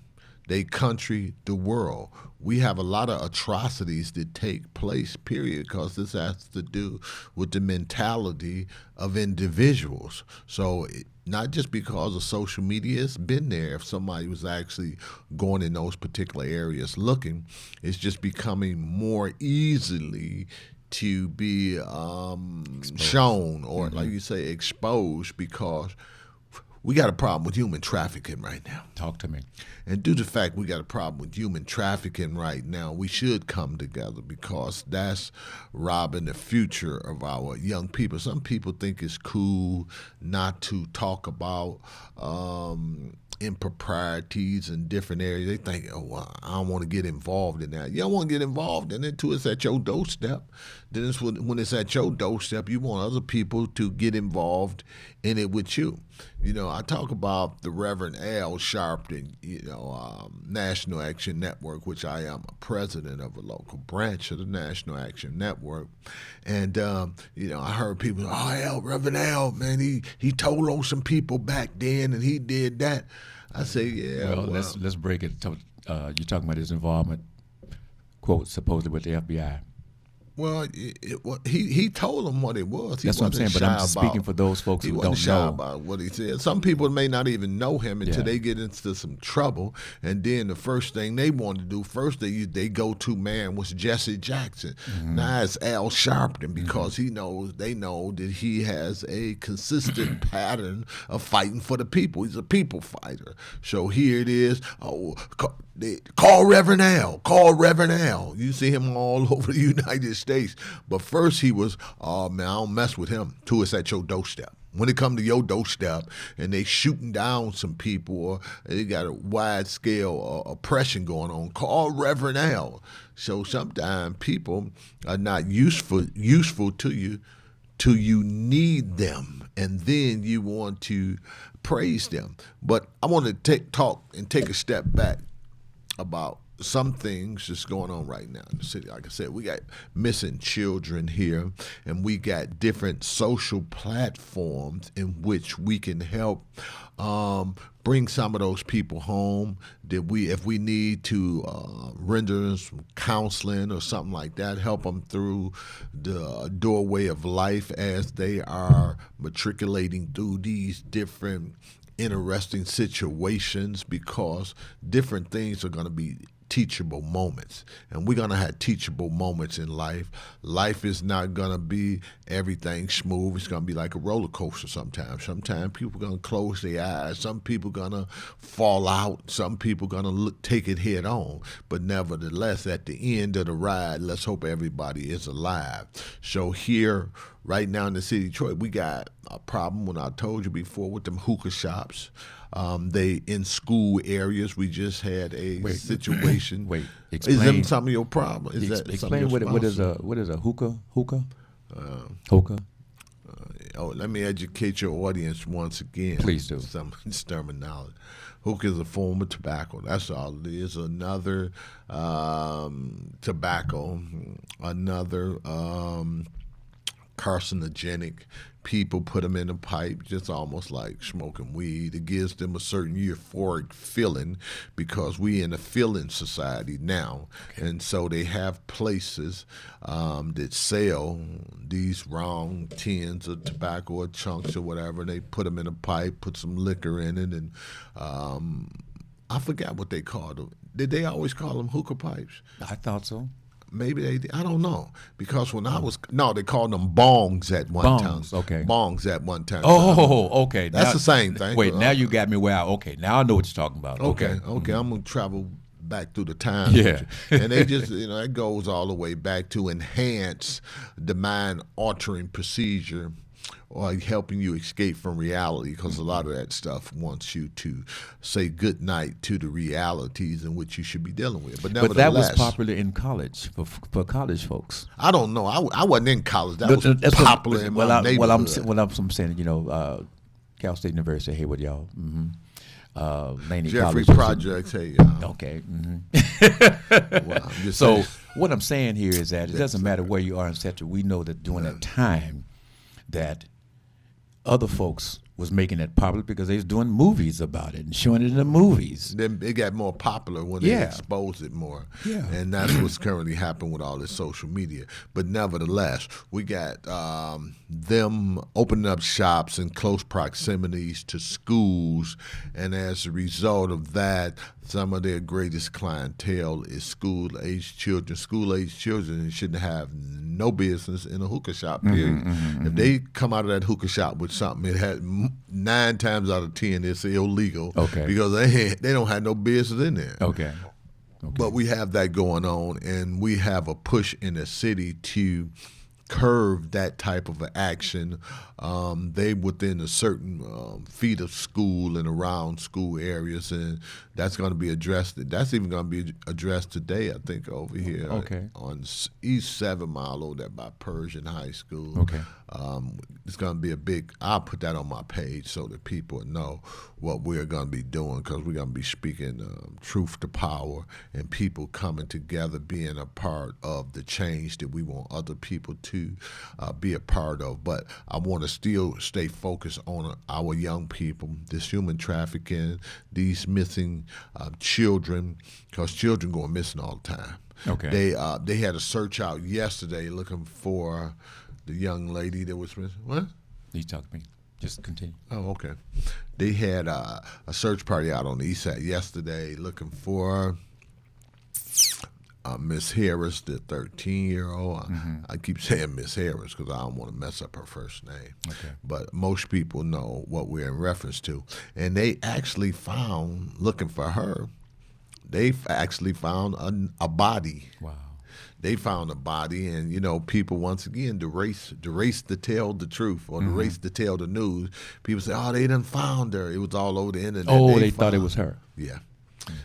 their country, the world? We have a lot of atrocities that take place, period, because this has to do with the mentality of individuals. So not just because of social media, it's been there. If somebody was actually going in those particular areas looking, it's just becoming more easily to be shown or, like you say, exposed, because we got a problem with human trafficking right now. Talk to me. And due to the fact we got a problem with human trafficking right now, we should come together because that's robbing the future of our young people. Some people think it's cool not to talk about improprieties in different areas. They think, oh, well, I don't want to get involved in that. You don't want to get involved in it until it's at your doorstep. Then it's when it's at your doorstep, you want other people to get involved in it with you. You know, I talk about the Reverend Al Sharpton, National Action Network, which I am a president of a local branch of the National Action Network. And, I heard people, Reverend Al, man, he told on some people back then and he did that. I say, yeah. Well, let's break it. You're talking about his involvement, quote, supposedly with the FBI. Well, he told them what it was. That's what I'm saying, but I'm just speaking for those folks who don't know. He wasn't shy about what he said. Some people may not even know him until they get into some trouble, and then the first thing they want to do, they go to man was Jesse Jackson. Mm-hmm. Now it's Al Sharpton because they know that he has a consistent pattern of fighting for the people. He's a people fighter. So here it is. Call Reverend Al. Call Reverend Al. You see him all over the United States. But first he was, oh man, I don't mess with him till it's at your doorstep. When it come to your doorstep and they shooting down some people or they got a wide scale oppression going on, call Reverend Al. So sometimes people are not useful to you till you need them, and then you want to praise them. But I want to take a step back about some things that's going on right now in the city. Like I said, we got missing children here, and we got different social platforms in which we can help bring some of those people home. If we need to render them some counseling or something like that, help them through the doorway of life as they are matriculating through these different interesting situations, because different things are going to be teachable moments, and we're going to have teachable moments in life. Life is not going to be everything smooth. It's going to be like a roller coaster sometimes. Sometimes people are going to close their eyes. Some people are going to fall out. Some people are going to take it head on. But nevertheless, at the end of the ride, let's hope everybody is alive. So here, right now in the city of Detroit, we got a problem, when I told you before, with them hookah shops. They in school areas. We just had a situation. Explain. Is that some of your problem? Explain what is a hookah? Hookah. Hookah. Let me educate your audience once again. Please do. Some terminology. Hookah is a form of tobacco. That's all it is. Another tobacco. Another carcinogenic. People put them in a pipe, just almost like smoking weed. It gives them a certain euphoric feeling, because we in a feeling society now. Okay. And so they have places that sell these round tins of tobacco or chunks or whatever, and they put them in a pipe, put some liquor in it, and I forgot what they called them. Did they always call them hookah pipes? I thought so. Maybe they did. I don't know. Because when they called them bongs at one time. Okay. Bongs at one time. Oh, okay. That's the same thing. Wait, now you got me where okay, now I know what you're talking about. Okay. I'm going to travel back through the time. Yeah. And they just, it goes all the way back to enhance the mind-altering procedure, or helping you escape from reality, because a lot of that stuff wants you to say good night to the realities in which you should be dealing with. But that was popular in college for college folks. I don't know. I wasn't in college. That's popular in my neighborhood. I'm saying, Cal State University, hey, what y'all? Mm-hmm. Laney Jeffrey College Projects, hey, y'all. Okay. Mm-hmm. Well, I'm just so saying. What I'm saying here is that it doesn't matter where you are, etc. We know that during that time that other folks was making it popular because they was doing movies about it and showing it in the movies. Then it got more popular when they exposed it more. Yeah. And that's what's currently happening with all this social media. But nevertheless, we got them opening up shops in close proximities to schools, and as a result of that, some of their greatest clientele is school-aged children. School-aged children shouldn't have no business in a hookah shop, period. If they come out of that hookah shop with something, it had 9 times out of 10 it's illegal. Okay. Because they don't have no business in there. Okay. But we have that going on, and we have a push in the city to curb that type of action. They within a certain feet of school and around school areas, and that's going to be addressed. That's even going to be addressed today, I think, over here on East 7 Mile over there by Persian High School. Okay. It's going to be a big, I'll put that on my page so that people know what we're going to be doing, because we're going to be speaking truth to power and people coming together, being a part of the change that we want other people to be a part of. But I want to still stay focused on our young people, this human trafficking, these missing children, because children going missing all the time. Okay. They had a search out yesterday looking for the young lady that was missing. What? You talk to me. Just continue. Oh, okay. They had a search party out on the east side yesterday looking for Miss Harris, the 13-year-old. I keep saying Miss Harris because I don't want to mess up her first name. Okay. But most people know what we're in reference to. And they actually found, looking for her, they actually found a body. Wow. They found a body, and people once again the race to tell the truth, or the race to tell the news. People say, "Oh, they done found her." It was all over the internet. Oh, they thought it was her. Yeah,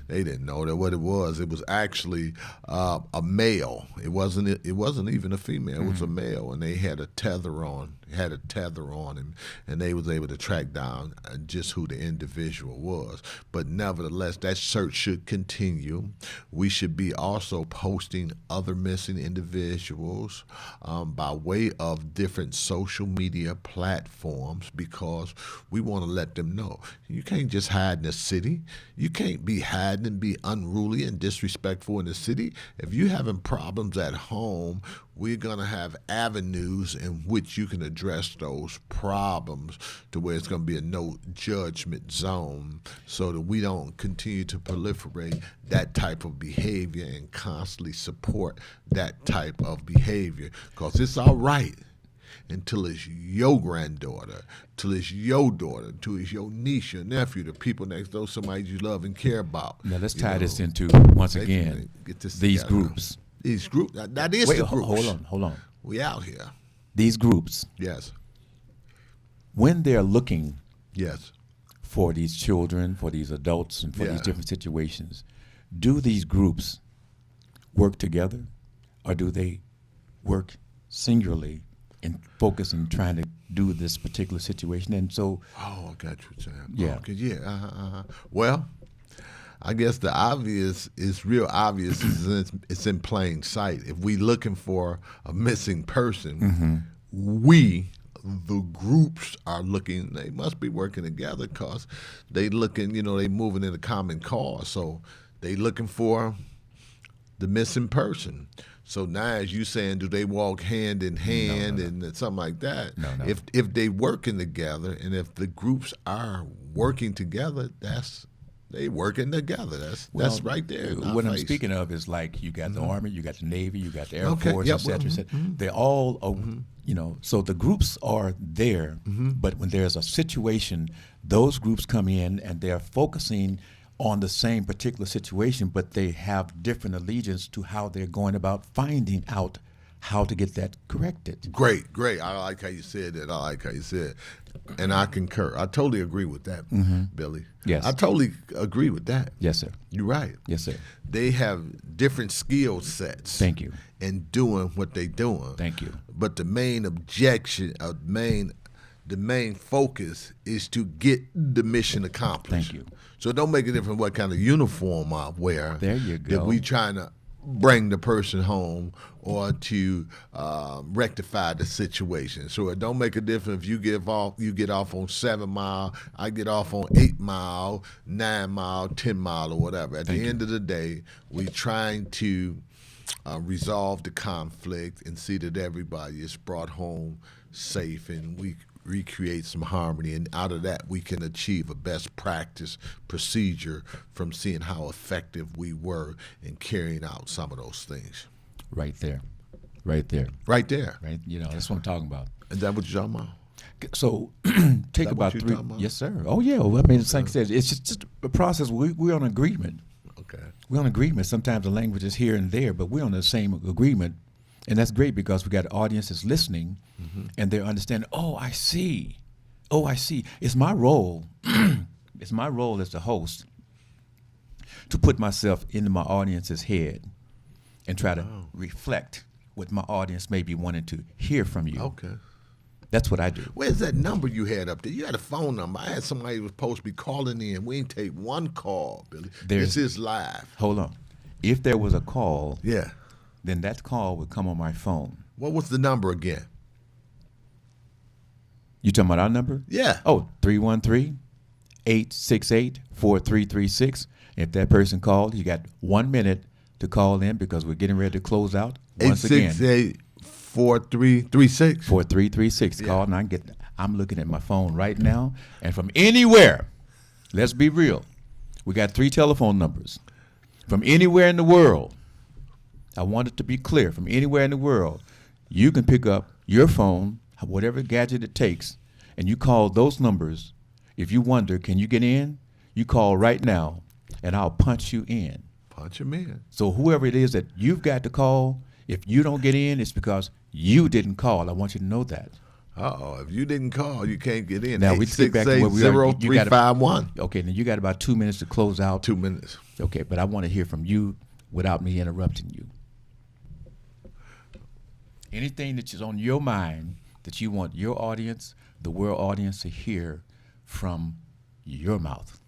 they didn't know that what it was. It was actually a male. It wasn't even a female. It was a male, and they had a tether on. Him, and they was able to track down just who the individual was. But nevertheless, that search should continue. We should be also posting other missing individuals by way of different social media platforms, because we want to let them know you can't just hide in the city. You can't be hiding and be unruly and disrespectful in the city. If you're having problems at home, we're going to have avenues in which you can address those problems to where it's going to be a no judgment zone, so that we don't continue to proliferate that type of behavior and constantly support that type of behavior. Because it's all right until it's your granddaughter, till it's your daughter, till it's your niece, your nephew, the people next door, somebody you love and care about. Now let's tie this into, once again, these groups. These groups. That is the groups. Hold on. We out here. These groups, Yes. when they're looking Yes. for these children, for these adults, and for these Yeah. different situations, do these groups work together, or do they work singularly and focus on trying to do this particular situation? And so, Oh, I got you, Sam. Yeah. Okay, yeah. Well, I guess the obvious is real obvious. It's in plain sight. If we looking for a missing person, we, the groups, are looking. They must be working together, because they looking. They moving in a common cause. So they looking for the missing person. So now, as you saying, do they walk hand in hand and something like that? No. If they working together, and if the groups are working together, they working together. That's right there. What I'm speaking of is, like, you got the Army, you got the Navy, you got the Air Force, yep, et cetera. They're all, so the groups are there, but when there's a situation, those groups come in and they're focusing on the same particular situation, but they have different allegiance to how they're going about finding out how to get that corrected. Great. I like how you said that. And I concur. I totally agree with that, Billy. Yes. I totally agree with that. Yes, sir. You're right. Yes, sir. They have different skill sets. Thank you. In doing what they're doing. Thank you. But the main objection, the main focus is to get the mission accomplished. Thank you. So it don't make a difference what kind of uniform I wear. There you go. That we trying to bring the person home or to rectify the situation. So it don't make a difference if you get off on 7 Mile, I get off on 8 Mile, 9 Mile, 10 Mile, or whatever. At the end of the day, we trying to resolve the conflict and see that everybody is brought home safe, and we recreate some harmony, and out of that we can achieve a best practice procedure from seeing how effective we were in carrying out some of those things. Right there. Right there. Right? That's what I'm talking about. Is that what you're talking about? So take that about what you 3. talking about? Yes, sir. Oh yeah. Well, I mean, it's like I said, it's just a process. We're on agreement. Okay. We're on agreement. Sometimes the language is here and there, but we're on the same agreement, and that's great because we got audiences listening, and they're understanding. Oh, I see. Oh, I see. It's my role. It's my role as the host to put myself into my audience's head and try to reflect what my audience may be wanting to hear from you. Okay. That's what I do. Where's that number you had up there? You had a phone number. I had somebody who was supposed to be calling in. We ain't take one call, Billy. There's- This is live. Hold on. If there was a call, Yeah. then that call would come on my phone. What was the number again? You talking about our number? Yeah. Oh, 313-868-4336. If that person called, you got 1 minute to call in because we're getting ready to close out. Once again, 868-4336. 4336. Call and I'm looking at my phone right now, and from anywhere, let's be real, we got 3 telephone numbers. From anywhere in the world, I want it to be clear, from anywhere in the world, you can pick up your phone, whatever gadget it takes, and you call those numbers. If you wonder, can you get in? You call right now, and I'll punch you in. Punch him in. So whoever it is that you've got to call, if you don't get in, it's because you didn't call. I want you to know that. Uh-oh. If you didn't call, you can't get in. Now, we get back to where we are. You got 868-0351. Okay, then you got about 2 minutes to close out. 2 minutes. Okay, but I want to hear from you without me interrupting you. Anything that is on your mind that you want your audience, the world audience, to hear from your mouth.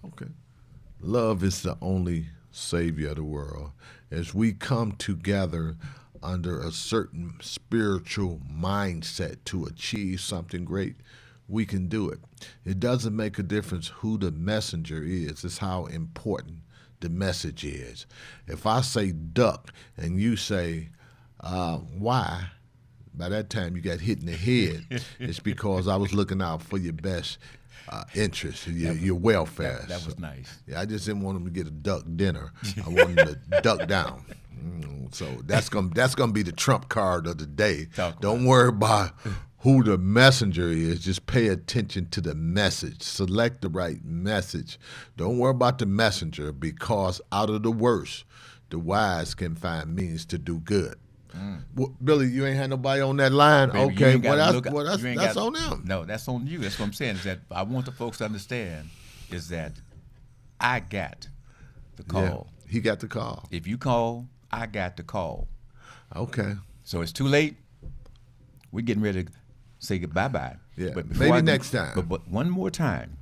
Okay. Love is the only savior of the world. As we come together under a certain spiritual mindset to achieve something great, we can do it. It doesn't make a difference who the messenger is. It's how important the message is. If I say duck and you say, why? By that time you got hit in the head. It's because I was looking out for your best interest, your welfare. That was nice. Yeah, I just didn't want them to get a duck dinner. I wanted them to duck down. So that's gonna be the trump card of the day. Don't worry about who the messenger is. Just pay attention to the message. Select the right message. Don't worry about the messenger, because out of the worst, the wise can find means to do good. Well, Billy, you ain't had nobody on that line. Baby, okay, you ain't gotta that's on them. No, that's on you. That's what I'm saying. Is that I want the folks to understand is that I got the call. Yeah, he got the call. If you call, I got the call. Okay. So it's too late. We're getting ready to say goodbye. Yeah, But before maybe I do- next time. But one more time,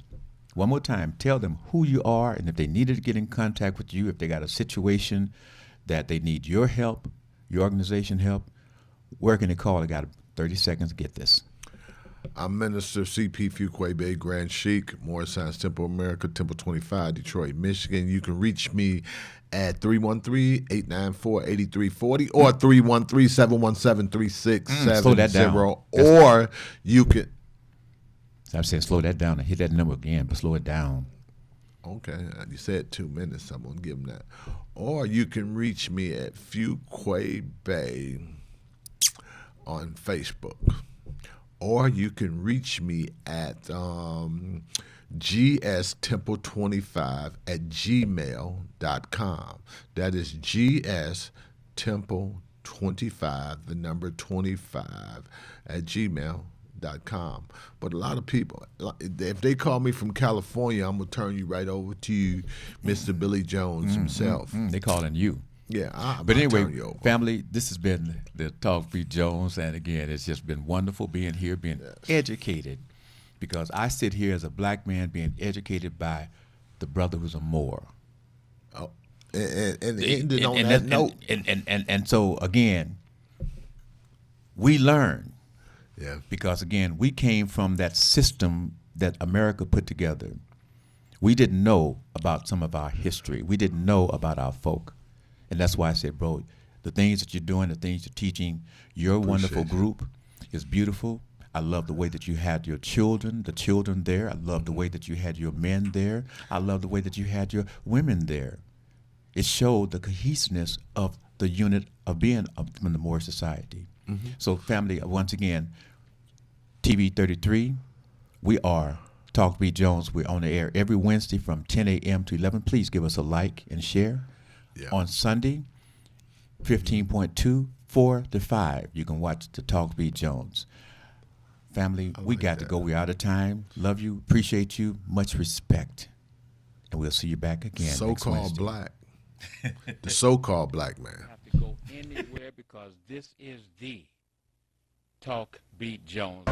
tell them who you are, and if they needed to get in contact with you, if they got a situation that they need your help, your organization help, where can they call? I got 30 seconds to get this. I'm Minister C.P. Fuquay, Grand Chic, Morris Science Temple America, Temple 25, Detroit, Michigan. You can reach me at 313-894-8340 or 313-717-3670. Slow that down. Or you can... So I'm saying slow that down and hit that number again, but slow it down. Okay, you said 2 minutes. I'm going to give them that. Or you can reach me at Fuquay Bay on Facebook. Or you can reach me at gstemple25@gmail.com. That is gstemple25, the number 25 at gmail.com. But a lot of people, if they call me from California, I'm going to turn you right over to you, Mr. Billy Jones himself. They calling you. Yeah, But I'll anyway, turn you over. family, this has been the Talk Beat Jones, and again, it's just been wonderful being here, being educated, because I sit here as a black man being educated by the brother who's a Moor. Oh, and ended on that note. And so again, we learn. Yeah. Because again, we came from that system that America put together. We didn't know about some of our history. We didn't know about our folk. And that's why I said, bro, the things that you're doing, the things you're teaching, your wonderful group is beautiful. I love the way that you had your children, the children there. I love the way that you had your men there. I love the way that you had your women there. It showed the cohesiveness of the unit of being from the Moorish society. So family, once again, TV 33. We are Talk Beat Jones. We're on the air every Wednesday from 10 a.m. to 11. Please give us a like and share. Yeah. On Sunday, 15.2, 4 to 5, you can watch the Talk Beat Jones. Family, we like got to that. go. We're out of time. Love you. Appreciate you. Much respect. And we'll see you back again next So-called Wednesday. black. The so-called black man. Have to go anywhere because this is the Talk Beat Jones.